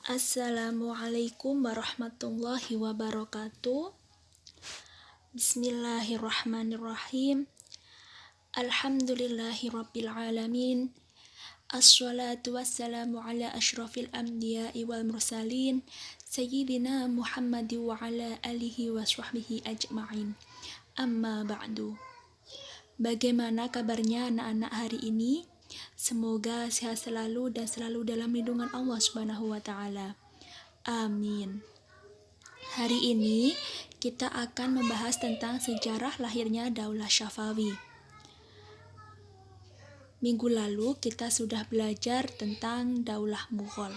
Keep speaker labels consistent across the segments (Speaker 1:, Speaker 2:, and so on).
Speaker 1: Assalamualaikum warahmatullahi wabarakatuh. Bismillahirrahmanirrahim. Alhamdulillahi rabbil alamin. Assalatu wassalamu ala ashrafil anbiya'i wal mursalin Sayyidina Muhammad wa ala alihi wa sahbihi ajma'in. Amma ba'du. Bagaimana kabarnya anak-anak hari ini? Semoga sehat selalu dan selalu dalam lindungan Allah Subhanahu wa taala. Amin. Hari ini kita akan membahas tentang sejarah lahirnya Daulah Syafawi. Minggu lalu kita sudah belajar tentang Daulah Mughal.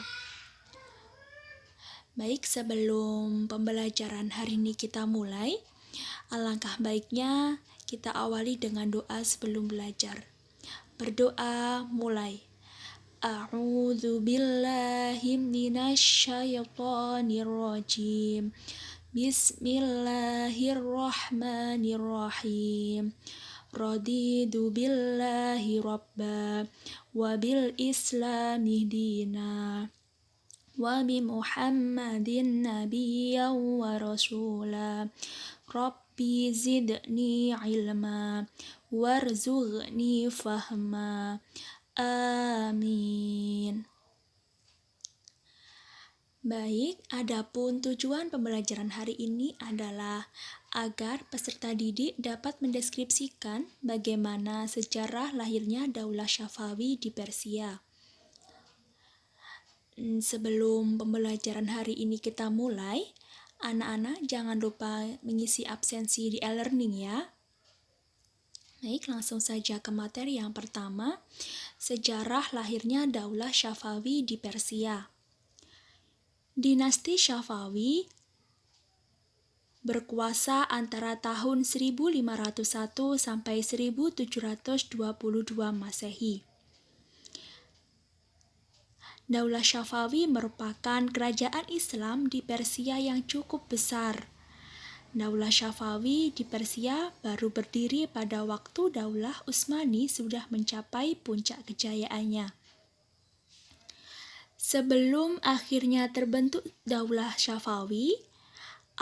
Speaker 1: Baik, sebelum pembelajaran hari ini kita mulai, alangkah baiknya kita awali dengan doa sebelum belajar. Berdoa mulai. A'udzu billahi minasyaitonir rajim. Bismillahirrahmanirrahim. Raditu billahi rabba wa bil islami dina wa bi Muhammadin nabiyyan wa rasula. Rabbi zidni ilma warzuqni fahma. Amin. Baik, adapun tujuan pembelajaran hari ini adalah agar peserta didik dapat mendeskripsikan bagaimana sejarah lahirnya Daulah Syafawi di Persia. Sebelum pembelajaran hari ini kita mulai, anak-anak jangan lupa mengisi absensi di e-learning ya. Baik, langsung saja ke materi yang pertama, sejarah lahirnya Daulah Syafawi di Persia. Dinasti Syafawi berkuasa antara tahun 1501 sampai 1722 Masehi. Daulah Syafawi merupakan kerajaan Islam di Persia yang cukup besar. Daulah Syafawi di Persia baru berdiri pada waktu Daulah Utsmani sudah mencapai puncak kejayaannya. Sebelum akhirnya terbentuk Daulah Syafawi,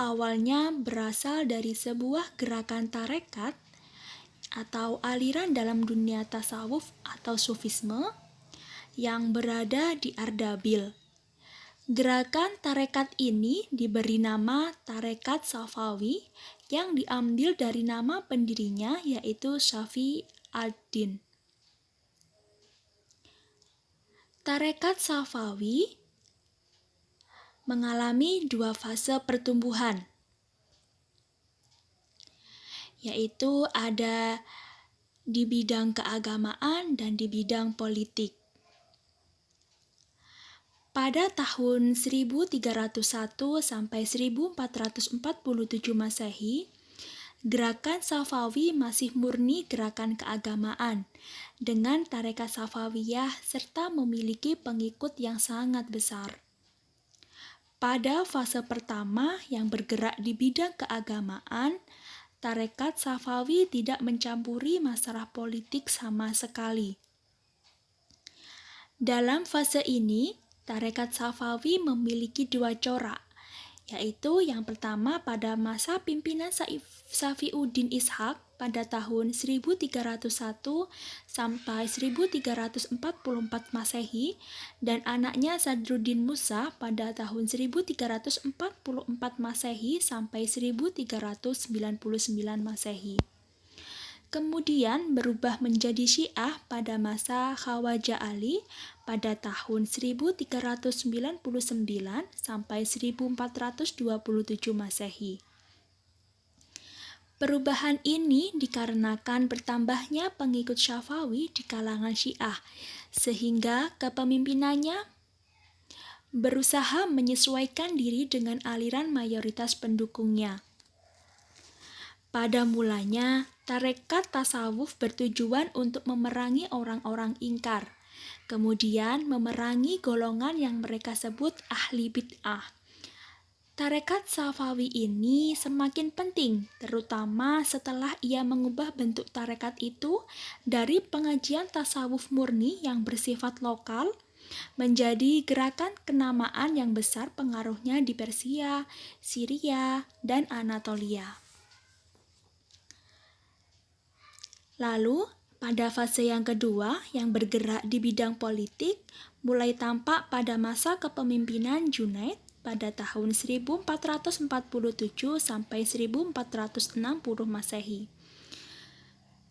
Speaker 1: awalnya berasal dari sebuah gerakan tarekat atau aliran dalam dunia tasawuf atau sufisme yang berada di Ardabil. Gerakan tarekat ini diberi nama Tarekat Safawi yang diambil dari nama pendirinya yaitu Syafi ad-Din. Tarekat Safawi mengalami dua fase pertumbuhan, yaitu ada di bidang keagamaan dan di bidang politik. Pada tahun 1301 sampai 1447 Masehi, gerakan Safawi masih murni gerakan keagamaan dengan tarekat Safawiyah serta memiliki pengikut yang sangat besar. Pada fase pertama yang bergerak di bidang keagamaan, tarekat Safawi tidak mencampuri masalah politik sama sekali. Dalam fase ini, tarekat Safawi memiliki dua corak, yaitu yang pertama pada masa pimpinan Safiuddin Ishaq pada tahun 1301 sampai 1344 Masehi dan anaknya Sadruddin Musa pada tahun 1344 Masehi sampai 1399 Masehi. Kemudian berubah menjadi Syiah pada masa Khawaja Ali pada tahun 1399 sampai 1427 Masehi. Perubahan ini dikarenakan bertambahnya pengikut Syafawi di kalangan Syiah, sehingga kepemimpinannya berusaha menyesuaikan diri dengan aliran mayoritas pendukungnya. Pada mulanya, tarekat tasawuf bertujuan untuk memerangi orang-orang ingkar, kemudian memerangi golongan yang mereka sebut ahli bid'ah. Tarekat Safawi ini semakin penting, terutama setelah ia mengubah bentuk tarekat itu dari pengajian tasawuf murni yang bersifat lokal menjadi gerakan kenamaan yang besar pengaruhnya di Persia, Syria, dan Anatolia. Lalu, pada fase yang kedua yang bergerak di bidang politik, mulai tampak pada masa kepemimpinan Junaid pada tahun 1447 sampai 1460 Masehi.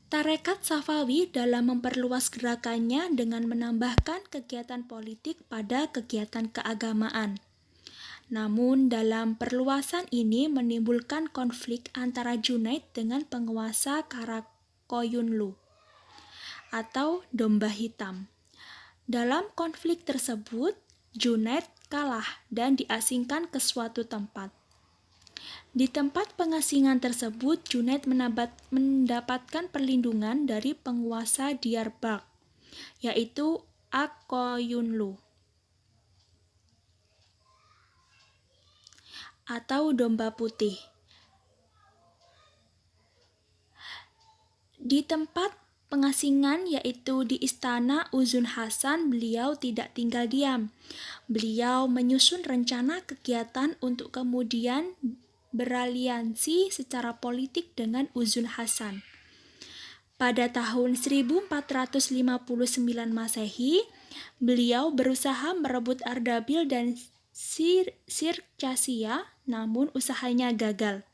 Speaker 1: Tarekat Safawi dalam memperluas gerakannya dengan menambahkan kegiatan politik pada kegiatan keagamaan. Namun dalam perluasan ini menimbulkan konflik antara Junaid dengan penguasa Karakoyunlu atau Domba Hitam. Dalam konflik tersebut, Junaid kalah dan diasingkan ke suatu tempat. Di tempat pengasingan tersebut, Junaid mendapatkan perlindungan dari penguasa Diyarbakir, yaitu Akoyunlu atau Domba Putih. Di tempat pengasingan yaitu di Istana Uzun Hasan, beliau tidak tinggal diam. Beliau menyusun rencana kegiatan untuk kemudian beraliansi secara politik dengan Uzun Hasan. Pada tahun 1459 Masehi, beliau berusaha merebut Ardabil dan Sircasia, namun usahanya gagal.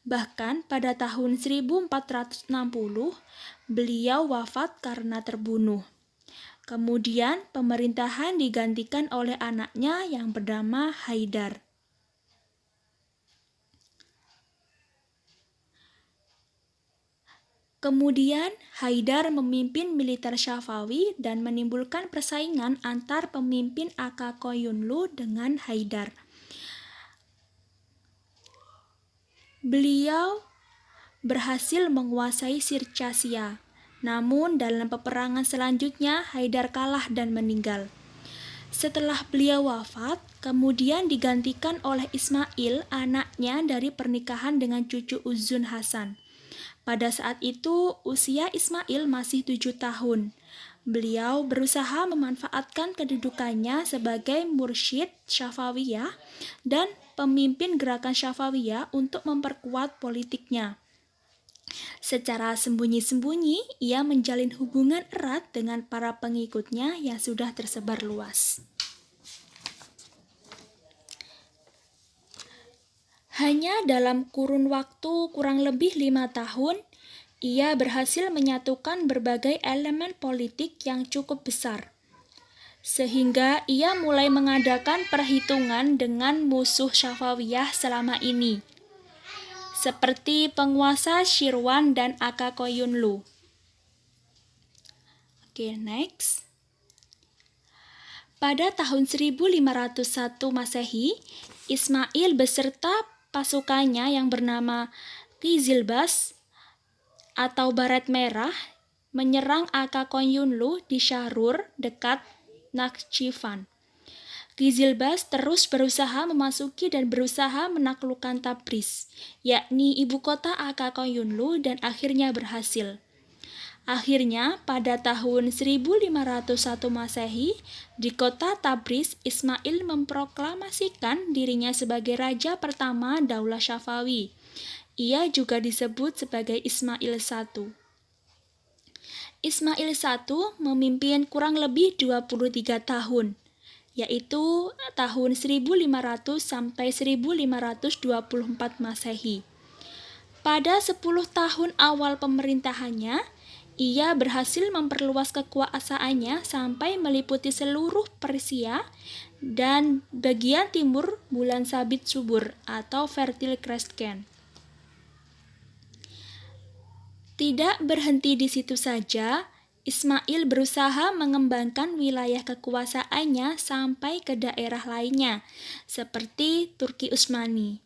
Speaker 1: Bahkan pada tahun 1460, beliau wafat karena terbunuh. Kemudian pemerintahan digantikan oleh anaknya yang bernama Haidar. Kemudian Haidar memimpin militer Safawi dan menimbulkan persaingan antar pemimpin Akoyunlu dengan Haidar. Beliau berhasil menguasai Sircasia. Namun dalam peperangan selanjutnya Haidar kalah dan meninggal. Setelah beliau wafat, kemudian digantikan oleh Ismail, anaknya dari pernikahan dengan cucu Uzun Hasan. Pada saat itu usia Ismail masih 7 tahun. Beliau berusaha memanfaatkan kedudukannya sebagai mursyid Syafawiyah dan pemimpin gerakan Syafawiyah untuk memperkuat politiknya. Secara sembunyi-sembunyi, ia menjalin hubungan erat dengan para pengikutnya yang sudah tersebar luas. Hanya dalam kurun waktu kurang lebih 5 tahun, ia berhasil menyatukan berbagai elemen politik yang cukup besar. Sehingga ia mulai mengadakan perhitungan dengan musuh Syafawiyah selama ini, seperti penguasa Syirwan dan Akoyunlu. Oke, next. Pada tahun 1501 Masehi, Ismail beserta pasukannya yang bernama Qizilbas atau Baret Merah menyerang Akoyunlu di Syahrur dekat Nakhchivan. Qizilbas terus berusaha memasuki dan berusaha menaklukkan Tabriz, yakni ibu kota Akoyunlu, dan akhirnya berhasil. Akhirnya, pada tahun 1501 Masehi, di kota Tabriz, Ismail memproklamasikan dirinya sebagai raja pertama Daulah Safawi. Ia juga disebut sebagai Ismail I. Ismail I memimpin kurang lebih 23 tahun, yaitu tahun 1500 sampai 1524 Masehi. Pada 10 tahun awal pemerintahannya, ia berhasil memperluas kekuasaannya sampai meliputi seluruh Persia dan bagian timur bulan sabit subur atau Fertile Crescent. Tidak berhenti di situ saja, Ismail berusaha mengembangkan wilayah kekuasaannya sampai ke daerah lainnya, seperti Turki Utsmani.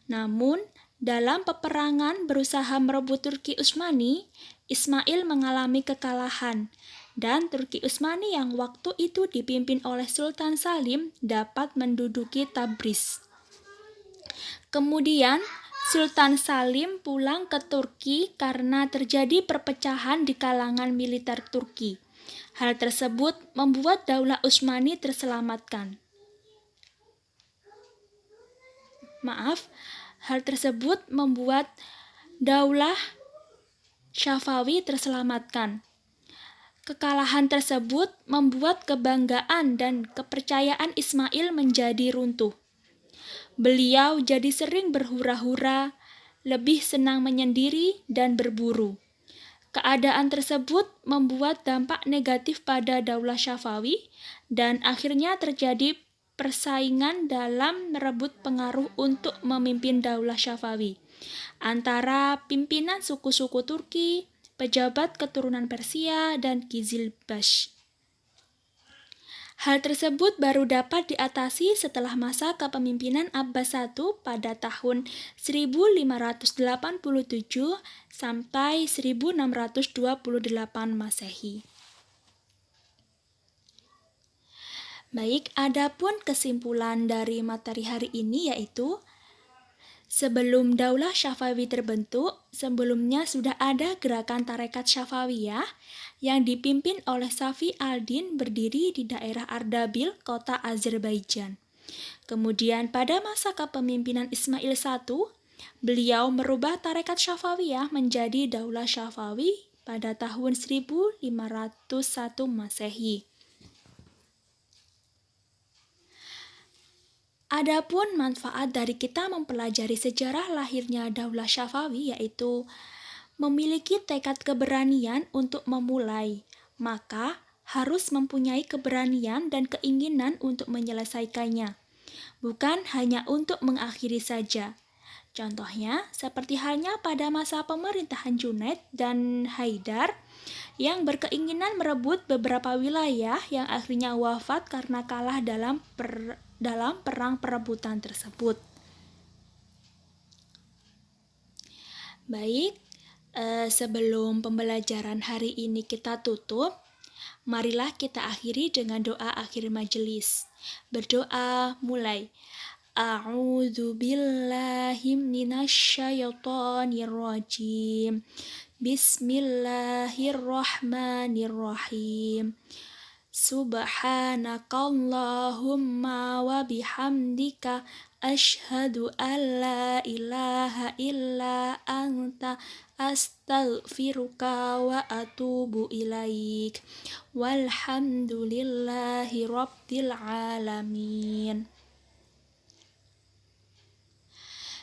Speaker 1: Namun, dalam peperangan berusaha merebut Turki Utsmani, Ismail mengalami kekalahan, dan Turki Utsmani yang waktu itu dipimpin oleh Sultan Salim dapat menduduki Tabriz. Kemudian, Sultan Salim pulang ke Turki karena terjadi perpecahan di kalangan militer Turki. Hal tersebut membuat Daulah Utsmani terselamatkan. Hal tersebut membuat Daulah Syafawi terselamatkan. Kekalahan tersebut membuat kebanggaan dan kepercayaan Ismail menjadi runtuh. Beliau jadi sering berhura-hura, lebih senang menyendiri dan berburu. Keadaan tersebut membuat dampak negatif pada Daulah Syafawi dan akhirnya terjadi persaingan dalam merebut pengaruh untuk memimpin Daulah Syafawi antara pimpinan suku-suku Turki, pejabat keturunan Persia, dan Qizilbash. Hal tersebut baru dapat diatasi setelah masa kepemimpinan Abbas I pada tahun 1587 sampai 1628 Masehi. Baik, adapun kesimpulan dari materi hari ini yaitu sebelum Daulah Syafawi terbentuk, sebelumnya sudah ada gerakan Tarekat Syafawiyah yang dipimpin oleh Safi al-Din berdiri di daerah Ardabil, kota Azerbaijan. Kemudian pada masa kepemimpinan Ismail I, beliau merubah Tarekat Syafawiyah menjadi Daulah Syafawi pada tahun 1501 Masehi. Adapun manfaat dari kita mempelajari sejarah lahirnya Daulah Syafawi yaitu memiliki tekad keberanian untuk memulai, maka harus mempunyai keberanian dan keinginan untuk menyelesaikannya, bukan hanya untuk mengakhiri saja. Contohnya, seperti halnya pada masa pemerintahan Junaid dan Haidar yang berkeinginan merebut beberapa wilayah yang akhirnya wafat karena kalah dalam perang perebutan tersebut. Baik, sebelum pembelajaran hari ini kita tutup, marilah kita akhiri dengan doa akhir majelis. Berdoa mulai. A'udzu billahi minasyaitonir rajim. Bismillahirrahmanirrahim. Subhanakallahumma wa bihamdika asyhadu an la ilaha illa anta astaghfiruka wa atubu ilaik. Walhamdulillahi rabbil alamin.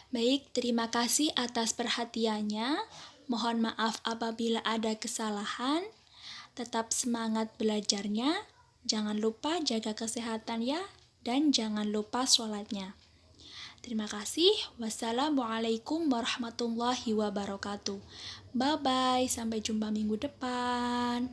Speaker 1: Baik, terima kasih atas perhatiannya. Mohon maaf apabila ada kesalahan. Tetap semangat belajarnya. Jangan lupa jaga kesehatan ya. Dan jangan lupa sholatnya. Terima kasih. Wassalamualaikum warahmatullahi wabarakatuh. Bye-bye. Sampai jumpa minggu depan.